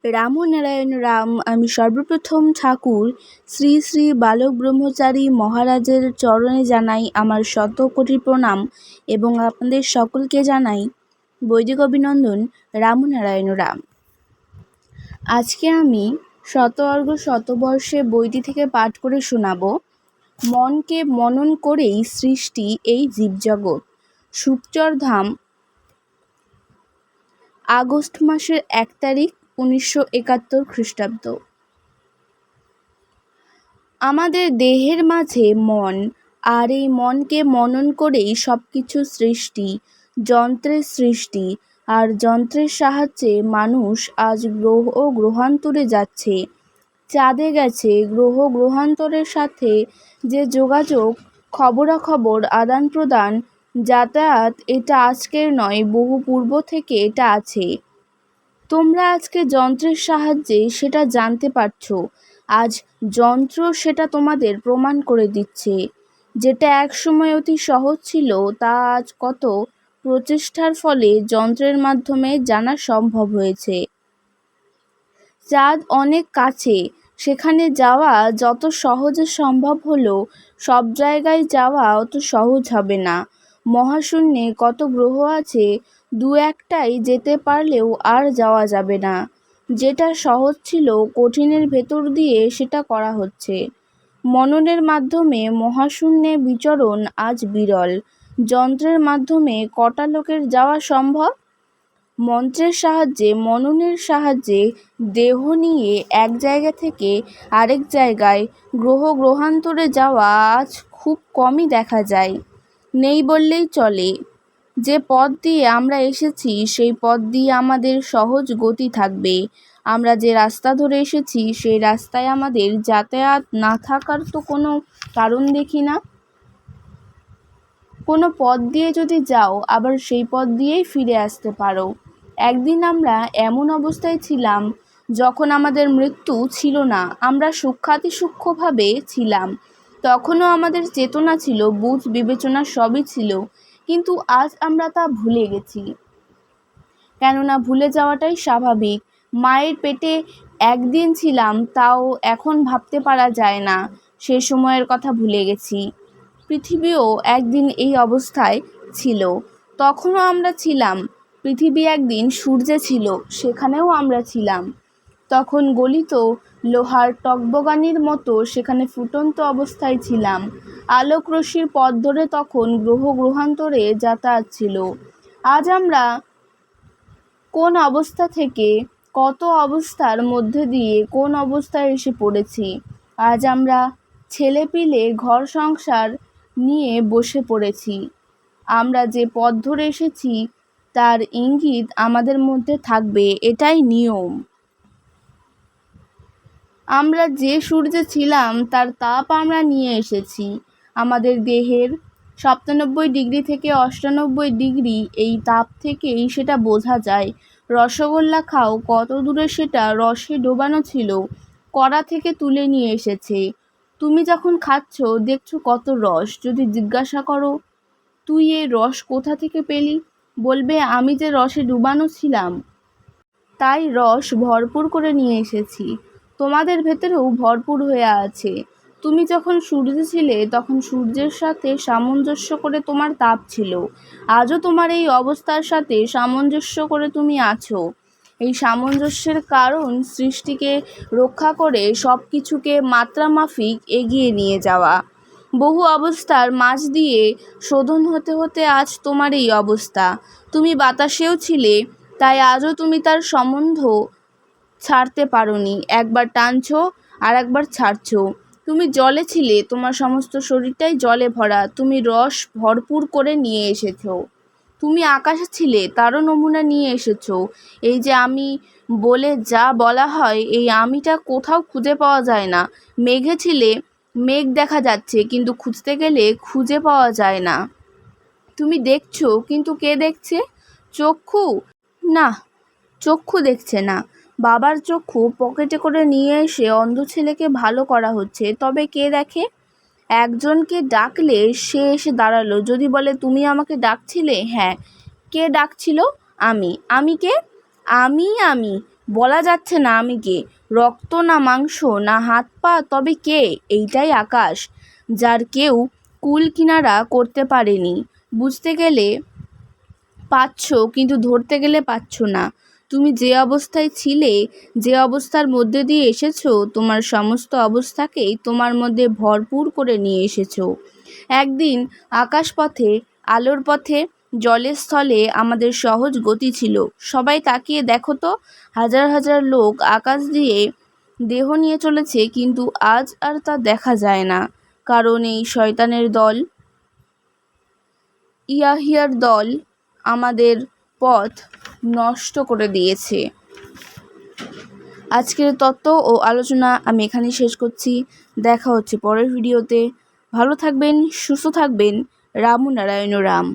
রামনারায়ণ রাম। আমি সর্বপ্রথম ঠাকুর শ্রী শ্রী বালক ব্রহ্মচারী মহারাজের চরণে জানাই আমার শত কোটি প্রণাম এবং আপনাদের সকলকে জানাই বৈদিক অভিনন্দন। রামনারায়ণ রাম। আজকে আমি শতবর্গ শতবর্ষে বইটি থেকে পাঠ করে শোনাব। মনকে মনন করেই সৃষ্টি এই জীবজগৎ। শুকচরধাম, আগস্ট মাসের 1 তারিখ 1971 খ্রিস্টাব্দ। আমাদের দেহের মাঝে মন, আর এই মনকে মনন করেই সব কিছু সৃষ্টি, যন্ত্রের সৃষ্টি। আর যন্ত্রের সাহায্যে মানুষ আজ গ্রহ ও গ্রহান্তরে যাচ্ছে, চাঁদে গেছে। গ্রহ গ্রহান্তরের সাথে যে যোগাযোগ, খবরাখবর, আদান প্রদান, যাতায়াত, এটা আজকের নয়, বহু পূর্ব থেকে এটা আছে। তোমরা আজকে যন্ত্রের সাহায্যে সেটা জানতে পারছো। আজ যন্ত্র সেটা তোমাদের প্রমাণ করে দিচ্ছে। যেটা একসময় অতি সহজ ছিল, তা আজ কত প্রচেষ্টার ফলে যন্ত্রের মাধ্যমে জানা সম্ভব হয়েছে। চাঁদ অনেক কাছে, সেখানে যাওয়া যত সহজে সম্ভব হলো, সব জায়গায় যাওয়া অত সহজ হবে না। মহাশূন্যে কত গ্রহ আছে, দু একটাই যেতে পারলেও আর যাওয়া যাবে না। যেটা সহজ ছিল, কঠিনের ভেতর দিয়ে সেটা করা হচ্ছে। মননের মাধ্যমে মহাশূন্যে বিচরণ আজ বিরল। যন্ত্রের মাধ্যমে কটা লোকের যাওয়া সম্ভব? মন্ত্রের সাহায্যে, মননের সাহায্যে দেহ নিয়ে এক জায়গা থেকে আরেক জায়গায়, গ্রহ গ্রহান্তরে যাওয়া আজ খুব কমই দেখা যায়, নেই বললেই চলে। যে পথ দিয়ে আমরা এসেছি সেই পথ দিয়ে আমাদের সহজ গতি থাকবে। আমরা যে রাস্তা ধরে এসেছি সেই রাস্তায় আমাদের যাতায়াত না থাকার তো কোনো কারণ দেখি না। কোনো পথ দিয়ে যদি যাও, আবার সেই পথ দিয়েই ফিরে আসতে পারো। একদিন আমরা এমন অবস্থায় ছিলাম যখন আমাদের মৃত্যু ছিল না, আমরা সূক্ষ্মাতিসূক্ষ্মভাবে ছিলাম। তখনও আমাদের চেতনা ছিল, বুঝ বিবেচনা সবই ছিল, কিন্তু আজ আমরা তা ভুলে গেছি। কেননা ভুলে যাওয়াটাই স্বাভাবিক। মায়ের পেটে একদিন ছিলাম, তাও এখন ভাবতে পারা যায় না, সে সময়ের কথা ভুলে গেছি। পৃথিবীও একদিন এই অবস্থায় ছিল, তখনও আমরা ছিলাম। পৃথিবী একদিন সূর্যে ছিল, সেখানেও আমরা ছিলাম। তখন গলিত লোহার টকবগানির মতো সেখানে ফুটন্ত অবস্থায় ছিলাম। আলোক রশ্মির পথ ধরে তখন গ্রহ গ্রহান্তরে যাতায়াত ছিল। আজ আমরা কোন অবস্থা থেকে কত অবস্থার মধ্যে দিয়ে কোন অবস্থায় এসে পড়েছি। আজ আমরা ছেলেপিলে ঘর সংসার নিয়ে বসে পড়েছি। আমরা যে পথ ধরে এসেছি তার ইঙ্গিত আমাদের মধ্যে থাকবে, এটাই নিয়ম। আমরা যে সূর্যে ছিলাম তার তাপ আমরা নিয়ে এসেছি আমাদের দেহের। 97 ডিগ্রি থেকে 98 ডিগ্রি, এই তাপ থেকেই সেটা বোঝা যায়। রসগোল্লা খাও, কত দূরে সেটা রসে ডোবানো ছিল, কড়া থেকে তুলে নিয়ে এসেছে। তুমি যখন খাচ্ছ দেখছো কত রস। যদি জিজ্ঞাসা করো তুই এই রস কোথা থেকে পেলি, বলবে আমি যে রসে ডুবানো ছিলাম তাই রস ভরপুর করে নিয়ে এসেছি। তোমাদের ভেতরেও ভরপুর হয়ে আছে। তুমি যখন সূর্যে ছিলে তখন সূর্যের সাথে সামঞ্জস্য করে তোমার তাপ ছিল। আজও তোমার এই অবস্থার সাথে সামঞ্জস্য করে তুমি আছো। এই সামঞ্জস্যের কারণ সৃষ্টিকে রক্ষা করে সব কিছুকে মাত্রামাফিক এগিয়ে নিয়ে যাওয়া। বহু অবস্থার মাঝ দিয়ে শোধন হতে হতে আজ তোমার এই অবস্থা। তুমি বাতাসেও ছিলে, তাই আজও তুমি তার সম্বন্ধ ছাড়তে পারোনি। একবার টানছো আর একবার ছাড়ছো। তুমি জলে ছিলে, তোমার সমস্ত শরীরটাই জলে ভরা, তুমি রস ভরপুর করে নিয়ে এসেছো। তুমি আকাশে ছিলে, তারও নমুনা নিয়ে এসেছো। এই যে আমি বলে যা বলা হয়, এই আমিটা কোথাও খুঁজে পাওয়া যায় না। মেঘে ছিলে, মেঘ দেখা যাচ্ছে, কিন্তু খুঁজতে গেলে খুঁজে পাওয়া যায় না। তুমি দেখছো, কিন্তু কে দেখছে? চক্ষু? না, চক্ষু দেখছে না। বাবার চক্ষু পকেটে করে নিয়ে এসে অন্ধ ছেলেকে ভালো করা হচ্ছে, তবে কে দেখে? একজনকে ডাকলে সে এসে দাঁড়ালো। যদি বলে তুমি আমাকে ডাকছিলে? হ্যাঁ। কে ডাকছিল? আমি। আমি কে? আমি বলা যাচ্ছে না আমি কে, রক্ত না মাংস না হাত পা, তবে কে? এইটাই আকাশ, যার কেউ কুল কিনারা করতে পারেনি। বুঝতে গেলে পাচ্ছ, কিন্তু ধরতে গেলে পাচ্ছ না। তুমি যে অবস্থায় ছিলে, যে অবস্থার মধ্যে দিয়ে এসেছো, তোমার সমস্ত অবস্থাকেই তোমার মধ্যে ভরপুর করে নিয়ে এসেছো। একদিন আকাশপথে, আলোর পথে, জলের স্থলে আমাদের সহজ গতি ছিল। সবাই তাকিয়ে দেখো তো, হাজার হাজার লোক আকাশ দিয়ে দেহ নিয়ে চলেছে, কিন্তু আজ আর তা দেখা যায় না। কারণ এই শয়তানের দল, ইয়াহিয়ার দল আমাদের পথ নষ্ট করে দিয়েছে। আজকের তত্ত্ব ও আলোচনা আমি এখানেই শেষ করছি। দেখা হচ্ছে পরের ভিডিওতে। ভালো থাকবেন, সুস্থ থাকবেন। রাম নারায়ণ রাম।